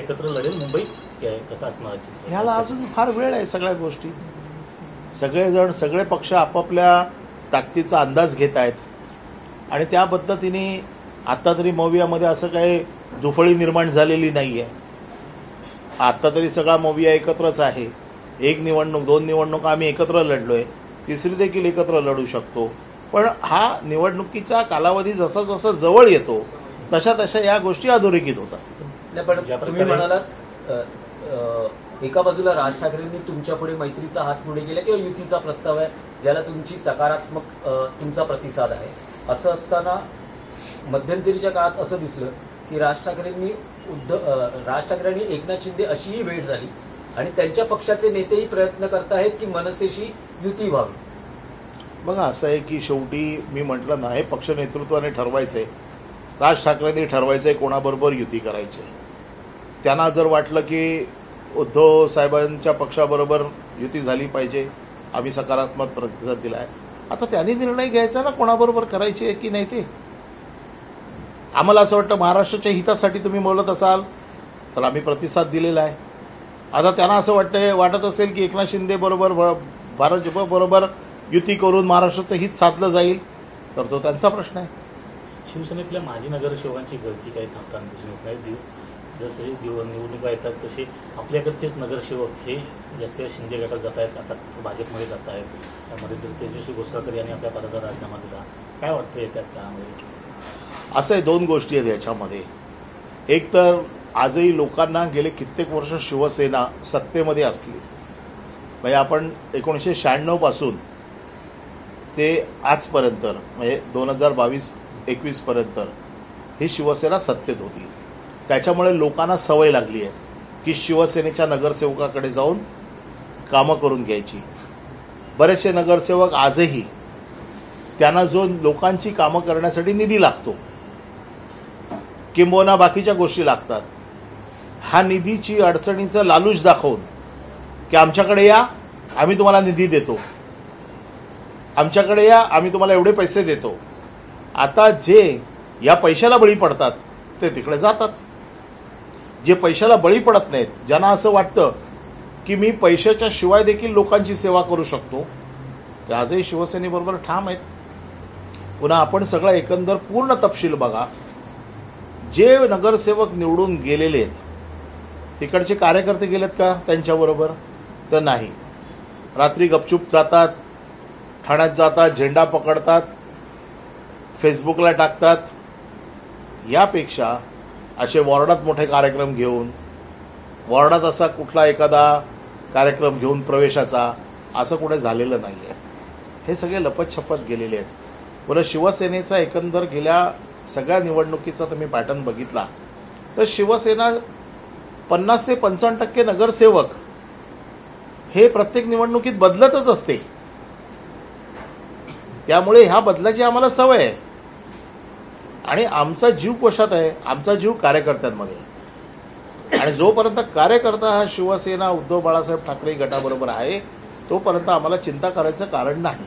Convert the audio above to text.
एकत्र लढेल मुंबई कसं असणार? ह्याला अजून फार वेळ आहे. सगळ्या गोष्टी सगळेजण सगळे पक्ष आपापल्या ताकदीचा अंदाज घेत आहेत आणि त्या पद्धतीने आत्ता तरी मवियामध्ये असं काही दुफळी निर्माण झालेली नाही आहे. आत्ता तरी सगळा मविया एकत्रच आहे. एक निवडणूक 2 निवडणूक आम्ही एकत्र लढलो आहे, तिसरी देखील एकत्र लढू शकतो. पण हा निवडणुकीचा कालावधी जसा जसा जवळ येतो तशा तशा या गोष्टी अधोरेखित होतात. नाही, पण तुम्ही म्हणालात एका बाजूला राज ठाकरेंनी तुमच्या पुढे मैत्रीचा हात पुढे केला किंवा युतीचा प्रस्ताव आहे ज्याला तुमची सकारात्मक तुमचा प्रतिसाद आहे. असं असताना मध्यंतरीच्या काळात असं दिसलं की राज ठाकरे आणि एकनाथ शिंदे अशीही भेट झाली आणि त्यांच्या पक्षाचे नेतेही प्रयत्न करत आहेत की मनसेशी युती व्हावी. बघा, असं आहे की शेवटी मी म्हटलं ना, हे पक्ष नेतृत्वाने ठरवायचं आहे. राज ठाकरेंनी ठरवायचं आहे कोणाबरोबर युती करायची. त्यांना जर वाटलं की उद्धव साहेबांच्या पक्षाबरोबर युती झाली पाहिजे, आम्ही सकारात्मक प्रतिसाद दिला आहे. आता त्यांनी निर्णय घ्यायचा ना कोणाबरोबर करायची आहे की नाही ते. आम्हाला असं वाटतं महाराष्ट्राच्या हितासाठी तुम्ही बोलत असाल तर आम्ही प्रतिसाद दिलेला आहे. आता त्यांना असं वाटत असेल की एकनाथ शिंदे बरोबर भाजप बरोबर युती करून महाराष्ट्राचं हित साधलं जाईल तर तो त्यांचा प्रश्न आहे. शिवसेनेतल्या माजी नगरसेवकांची गळती काही थांबताना दिसून येत नाही. जसे निवडणुका येतात तसे आपल्याकडचेच नगरसेवक हे जसे शिंदे गटात जात आहेत, आता भाजपमध्ये जात आहेत. त्यामध्ये तर तेजस्वी घोसाळकर यांनी आपल्या पदाचा राजीनामा दिला. काय वाटतं येतात त्यामध्ये? असं आहे, 2 गोष्टी आहेत याच्यामध्ये. एक तर आजही लोकांना गेले कित्येक वर्ष शिवसेना सत्तेमध्ये असली, म्हणजे आपण 1996 पासून ते आजपर्यंत म्हणजे 2022-21 पर्यंत ही शिवसेना सत्तेत होती. त्याच्यामुळे लोकांना सवय लागली आहे की शिवसेनेच्या नगरसेवकाकडे जाऊन कामं करून घ्यायची. बरेचसे नगरसेवक आजही त्यांना जो लोकांची कामं करण्यासाठी निधी लागतो किंबहुना बाकीच्या गोष्टी लागतात, हा निधीची अडचणीचं लालूच दाखवून की आमच्याकडे या, आम्ही तुम्हाला निधी देतो, आमच्याकडे या, आम्ही तुम्हाला एवढे पैसे देतो. आता जे या पैशाला बळी पडतात ते तिकडे जातात. जे पैशाला बळी पडत नाहीत, ज्यांना असं वाटतं की मी पैशाच्या शिवाय देखील लोकांची सेवा करू शकतो, ते आजही शिवसेनेबरोबर ठाम आहेत. पुन्हा आपण सगळं एकंदर पूर्ण तपशील बघा. जे नगरसेवक निवडून गेलेले आहेत तिकडचे कार्यकर्ते गेलेत का त्यांच्याबरोबर? तर नाही. रात्री गपचूप जातात, ठाण्यात जातात, झेंडा पकडतात, फेसबुकला टाकतात. यापेक्षा असे वॉर्डात मोठे कार्यक्रम घेऊन, वॉर्डात असा कुठला एखादा कार्यक्रम घेऊन प्रवेशाचा असं कुठे झालेलं नाही आहे. हे सगळे लपतछपत गेलेले आहेत. पुन्हा शिवसेनेचा एकंदर गेल्या सगळ्या निवडणुकीचा तुम्ही पॅटर्न बघितला तर शिवसेना 50 ते 55% नगरसेवक हे प्रत्येक निवडणुकीत बदलतच असते. त्यामुळे ह्या बदलाची आम्हाला सवय आहे आणि आमचा जीव कशात आहे? आमचा जीव कार्यकर्त्यांमध्ये आहे. आणि जोपर्यंत कार्यकर्ता हा शिवसेना उद्धव बाळासाहेब ठाकरे गटाबरोबर आहे तोपर्यंत आम्हाला चिंता करायचं कारण नाही.